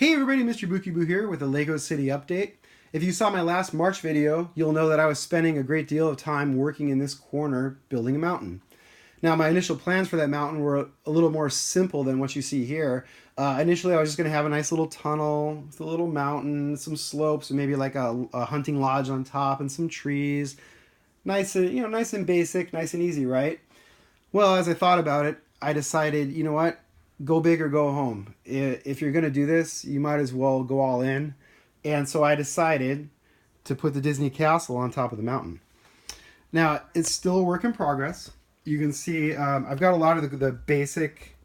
Hey everybody, Mr. Bookie Boo here with a LEGO City update. If you saw my last March video, you'll know that I was spending a great deal of time working in this corner building a mountain. Now, my initial plans for that mountain were a little more simple than what you see here. Initially, I was just going to have a nice little tunnel with a little mountain, some slopes, and maybe like a hunting lodge on top and some trees. Nice, nice and basic, nice and easy, right? Well, as I thought about it, I decided, you know what? Go big or go home. If you're going to do this, you might as well go all in. And so I decided to put the Disney castle on top of the mountain. Now, it's still a work in progress. You can see I've got a lot of the basic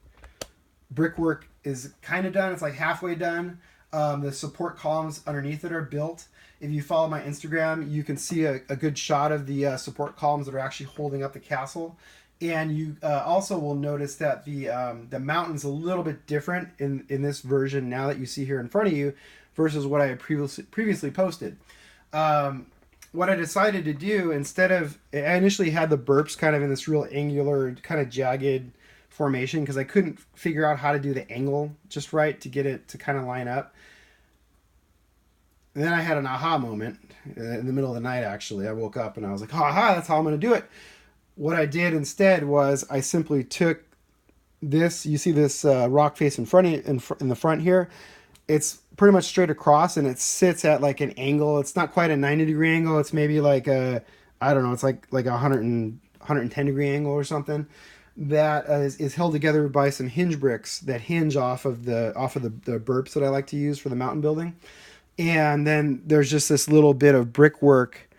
brickwork is kind of done. It's like halfway done. The support columns underneath it are built. If you follow my Instagram, you can see a good shot of the support columns that are actually holding up the castle. And you also will notice that the mountain's a little bit different in this version now that you see here in front of you versus what I had previously posted. What I decided to do, instead of, I initially had the burps kind of in this real angular, kind of jagged formation because I couldn't figure out how to do the angle just right to get it to kind of line up. And then I had an aha moment in the middle of the night, actually. I woke up and I was like, aha, that's how I'm going to do it. What I did instead was I simply took this, you see this rock face in the front here. It's pretty much straight across and it sits at like an angle. It's not quite a 90-degree angle. It's maybe like I don't know, it's like a 110-degree angle or something. That is held together by some hinge bricks that hinge off of the burps that I like to use for the mountain building. And then there's just this little bit of brickwork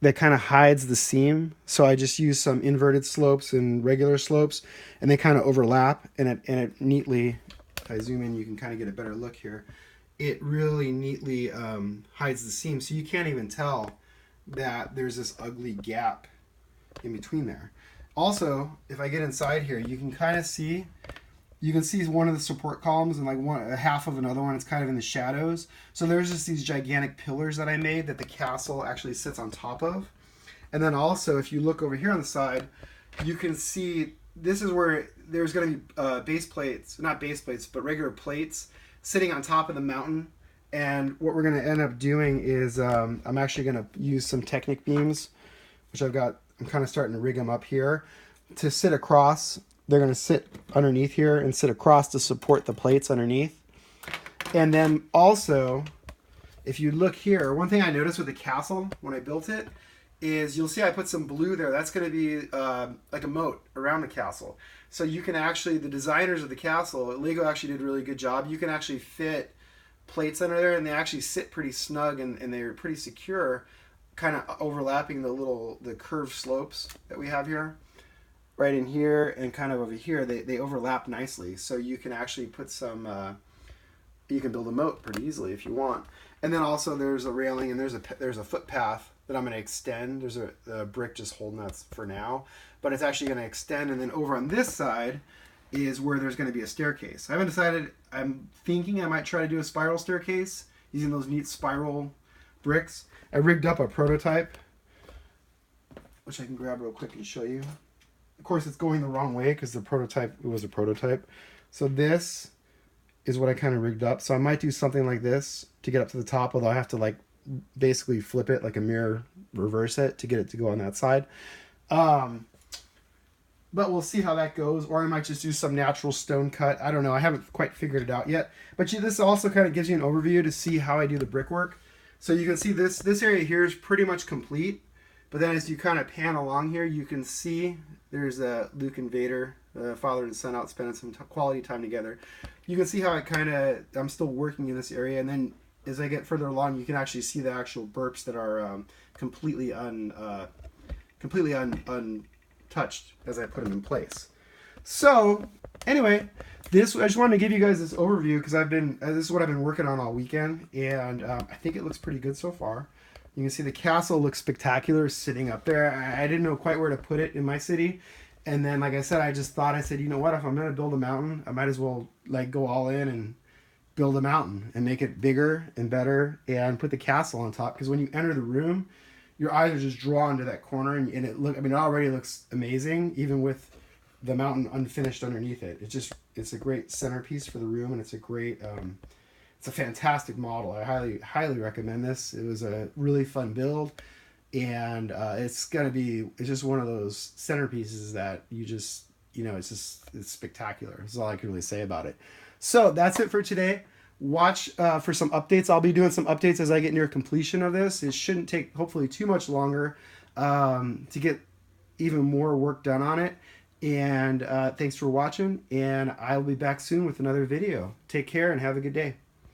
that kind of hides the seam. So I just use some inverted slopes and regular slopes, and they kind of overlap, and it neatly, if I zoom in, you can kind of get a better look here. It really neatly hides the seam, so you can't even tell that there's this ugly gap in between there. Also, if I get inside here, you can kind of see, you can see one of the support columns and like half of another one. It's kind of in the shadows. So there's just these gigantic pillars that I made that the castle actually sits on top of. And then also, if you look over here on the side, you can see this is where there's going to be base plates, not base plates, but regular plates sitting on top of the mountain. And what we're going to end up doing is I'm actually going to use some Technic beams, which I'm kind of starting to rig them up here to sit across. They're going to sit underneath here and sit across to support the plates underneath. And then also, if you look here, one thing I noticed with the castle when I built it is you'll see I put some blue there. That's going to be like a moat around the castle. So you can actually, the designers of the castle, LEGO actually did a really good job. You can actually fit plates under there, and they actually sit pretty snug and they're pretty secure, kind of overlapping the curved slopes that we have here. Right in here and kind of over here, they overlap nicely. So you can actually put some, you can build a moat pretty easily if you want. And then also there's a railing and there's a footpath that I'm going to extend. There's a brick just holding that for now, but it's actually going to extend. And then over on this side is where there's going to be a staircase. I haven't decided. I'm thinking I might try to do a spiral staircase using those neat spiral bricks. I rigged up a prototype, which I can grab real quick and show you. Of course, it's going the wrong way because it was a prototype. So this is what I kind of rigged up. So I might do something like this to get up to the top, although I have to like basically flip it like a mirror, reverse it to get it to go on that side. But we'll see how that goes. Or I might just do some natural stone cut. I don't know. I haven't quite figured it out yet. But this also kind of gives you an overview to see how I do the brickwork. So you can see this area here is pretty much complete. But then as you kind of pan along here, you can see there's Luke and Vader, father and son, out spending some quality time together. You can see how I'm still working in this area. And then as I get further along, you can actually see the actual burps that are completely untouched as I put them in place. So anyway, I just wanted to give you guys this overview because this is what I've been working on all weekend. And I think it looks pretty good so far. You can see the castle looks spectacular sitting up there. I didn't know quite where to put it in my city. And then, like I said, I said, you know what? If I'm going to build a mountain, I might as well like go all in and build a mountain and make it bigger and better and put the castle on top. Because when you enter the room, your eyes are just drawn to that corner and it already looks amazing, even with the mountain unfinished underneath it. It's a great centerpiece for the room, and it's a great it's a fantastic model. I highly recommend this. It was a really fun build, and it's just one of those centerpieces that it's spectacular. That's all I can really say about it. So that's it for today. Watch for some updates. I'll be doing some updates as I get near completion of this. It shouldn't take hopefully too much longer to get even more work done on it. And thanks for watching, and I'll be back soon with another video. Take care and have a good day.